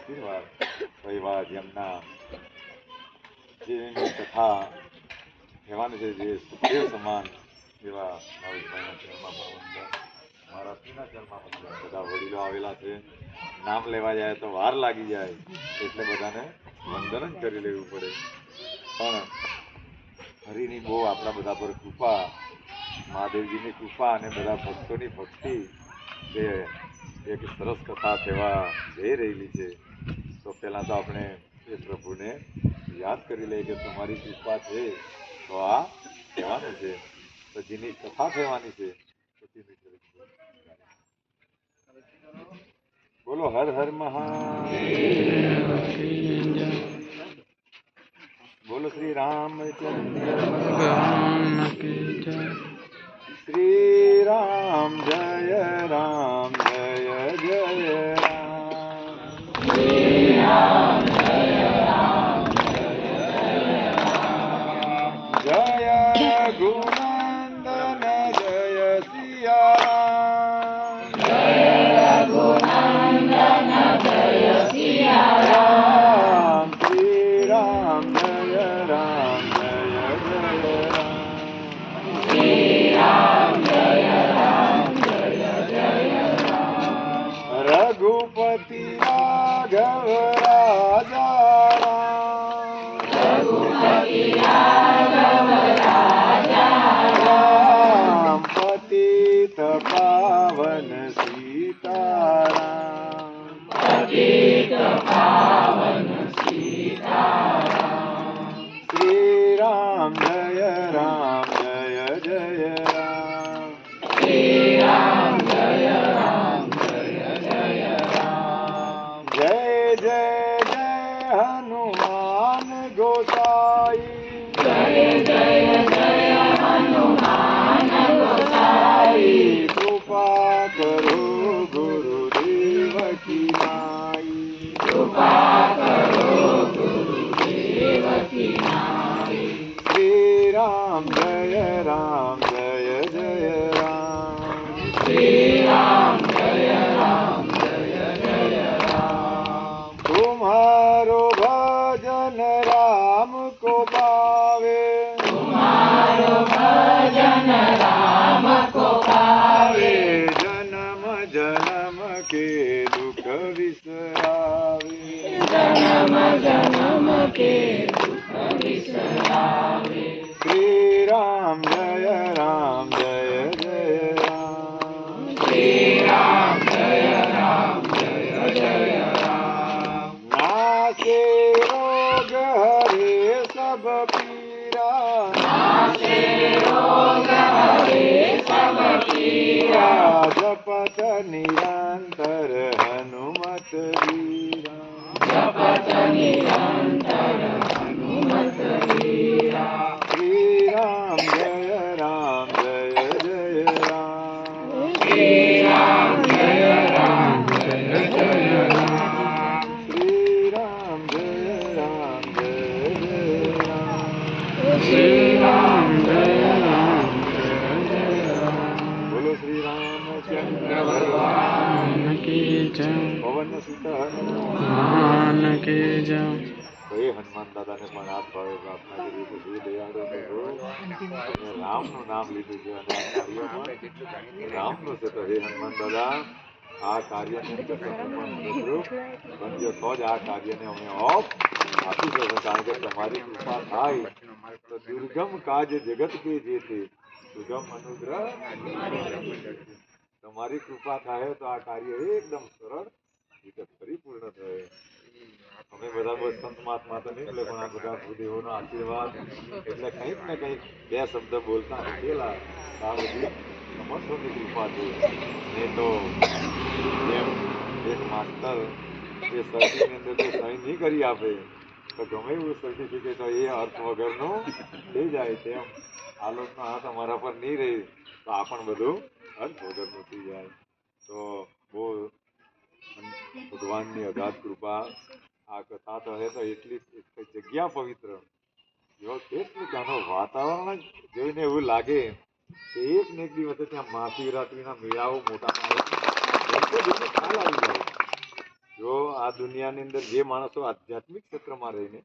આશીર્વાદ વહીવા જેમના જેની કથા કહેવાની છે જે સુખદેવ સમાન એવા ભાવેશભાઈના ચરણમાં પણ વંદન, મારા પીના ચરણમાં વંદન. બધા વડીલો આવેલા છે, નામ લેવા જાય તો વાર લાગી જાય એટલે બધાને વંદન જ કરી લેવું પડે. પણ હરિની બહુ આપણા બધા પર કૃપા, મહાદેવજીની કૃપા અને બધા ભક્તોની ભક્તિ જે એક સરસ કથા સેવા જઈ રહેલી છે. તો પહેલાં તો આપણે એ પ્રભુને યાદ કરી લઈએ કે તમારી કૃપા છે તો આ કહેવાનું છે. તો જેની કથા કહેવાની છે બોલો હર હર મહાદેવ, બોલો શ્રી રામચંદ્ર ભગવાન કી જય. શ્રી રામ જય રામ જય જય રામ. શ્રી રામ જય રામ જય જય રામ. જય રઘુનંદન જય સિયા રામ. જય રઘુનંદન જય સિયા રામ. શ્રી રામ જય રામ જય જય રામ. શ્રી રામ જય રામ જય જય રામ. રઘુપતિ રાઘવ રાજા રામ. રઘુપતિ રાઘવ રાજા રામ. પતિત પાવન સીતારામ. પતિત પાવન સીતારામ. શ્રી રામ જય રામ જય જય રામ. શ્રી રામ જય રામ જય જય રામ. જય જય જય હનુમાન ગોસાઈ. જય જય જય હનુમાન ગોસાઈ. કૃપા કરો ગુરુદેવ કી નાઈ. કૃપા કરો ગુરુદેવ કી નાઈ. શ્રી રામ જય રામ જય જય રામ. શ્રી રામ જય રામ જય જય રામ. तुम्हारो भजन राम को पावे. तुम्हारो भजन राम को पावे. जन्म जन्म के दुख विसरावे. जन्म जन्म के दुख विसरावे. श्री राम जय राम जय जय राम. श्री राम जय राम जय जय राम. नासे रोग हरे सब पीरा. नासे रोग हरे सब पीरा. जपत निरंतर हनुमत वीरा. जपत निरंतर हनुमत वीरा. श्री राम जय राम जय जय राम. श्री राम जय राम जय जय राम. श्री राम जय राम जय जय राम. श्री राम जय राम जय जय राम. बोलो श्री रामचंद्र भगवान की जय. पवन सुत हनुमान की जय. તો એ હનુમાન દાદાને પણ હાથ ભાવે પ્રાર્થના કરી કે જે દયાળુ પ્રભુ તમે રામનું નામ લીધું છે અને આ કાર્ય પણ રામનું છે. તો હે હનુમાન દાદા આ કાર્યની અંદર તમે પણ મદદરૂપ બનજો તો જ આ કાર્યને અમે ઓફ આપી શકીએ. કારણ કે તમારી કૃપા થાય તો દુર્ગમ કાજ જગત કે જે છે સુગમ અનુગ્રહ. તમારી કૃપા થાય તો આ કાર્ય એકદમ સરળ રીતે પરિપૂર્ણ થાય. અમે બધા બસ સંત મહાત્મા તો નહીં પણ આ બધા ભૂદેવોનો આશીર્વાદ એટલે કંઈક ને કંઈક બે શબ્દ બોલતા હકેલા આ બધી સમર્થોની કૃપા છે. નહીં તો જેમ એક માસ્ટર એ સર્ટિની અંદર જો સહી નહીં કરી આપે તો ગમે એવું સર્ટિફિકેટ હોય એ અર્થ વગરનું થઈ જાય. તેમ આ લોકોનો હાથ અમારા પર નહીં રહે તો આ પણ બધું અર્થ વગરનું થઈ જાય. તો બહુ ભગવાનની અગાધ કૃપા. આ કથા તો હે તો એટલી જગ્યા પવિત્ર એવો કેટલું ત્યાંનું વાતાવરણ જોઈને એવું લાગે કે એક ને એક દિવસે ત્યાં મહાશિવરાત્રિના મેળાઓ મોટા પાયે ખ્યાલ આવી જાય. જો આ દુનિયાની અંદર જે માણસો આધ્યાત્મિક ક્ષેત્રમાં રહીને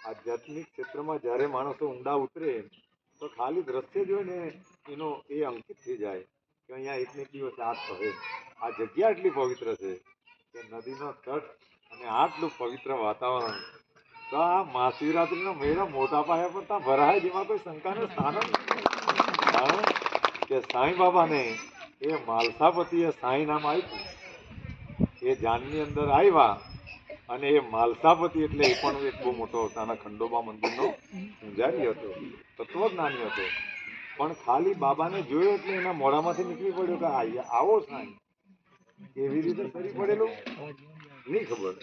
આધ્યાત્મિક ક્ષેત્રમાં જ્યારે માણસો ઊંડા ઉતરે તો ખાલી દ્રશ્ય જોઈને એનો એ અંકિત થઈ જાય કે અહીંયા એક ને એક દિવસ આ થશે. આ જગ્યા એટલી પવિત્ર છે કે નદીનો તટ અને આટલું પવિત્ર વાતાવરણ, તો આ મહાશિવરાત્રિનો મેળો મોટા પાયા પર ત્યાં ભરાય, જેમાં કોઈ શંકાનું સ્થાન જ નથી. કારણ કે સાંઈ બાબાને એ માલસાપતિએ સાંઈ નામ આપ્યું. એ જાનની અંદર આવ્યા અને એ માલસાપતિ એટલે એ પણ એક બહુ મોટો ત્યાંના ખંડોબા મંદિરનો પૂજારી હતો, તત્વજ્ઞાની હતો. પણ ખાલી બાબાને જોયો એટલે એના મોઢામાંથી નીકળી પડ્યો કે આવો સાંઈ. કેવી રીતે સરી પડેલું નહીં ખબર,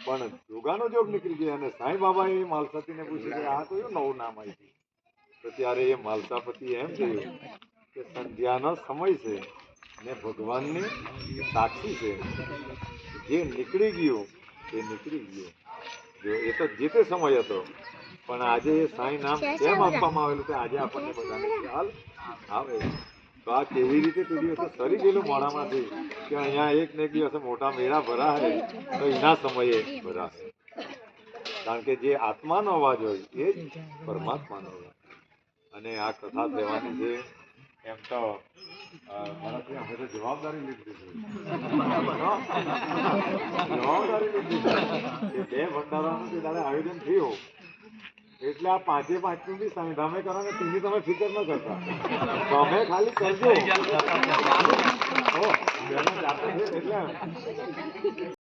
પણ જોગાનો જોગ નીકળી ગયો. અને સાંઈ બાબાએ માલસાપતિને પૂછ્યું કે આ તો એવું નવું નામ આપ્યું. તો ત્યારે એ માલસાપતિ એમ કહ્યું કે સંધ્યાનો સમય છે ને ભગવાનની સાક્ષી છે, જે નીકળી ગયું એ નીકળી ગયું. જો એ તો જે તે સમય હતો, પણ આજે એ સાંઈ નામ કેમ આપવામાં આવેલું છે આજે આપણને બધાને ખ્યાલ આવે. તો આ કેવી રીતે તે દિવસે સરી ગયેલું મોઢામાંથી કે અહીંયા એક ને એક દિવસે મોટા મેળા ભરાય તો એના સમયે ભરાય. કારણ કે જે આત્માનો અવાજ હોય એ જ પરમાત્માનો અવાજ. અને આ કથા કહેવાની છે એમ તો મારાથી અમે તો જવાબદારી લીધી છે. જવાબદારી લીધી છે કે 2 ભંડારાનું જે દાડે આયોજન થયું એટલે આ 5-5નું બી સંધામે કરો ને તેની તમે ફિકર ન કરતા, તમે ખાલી કરજો. એટલે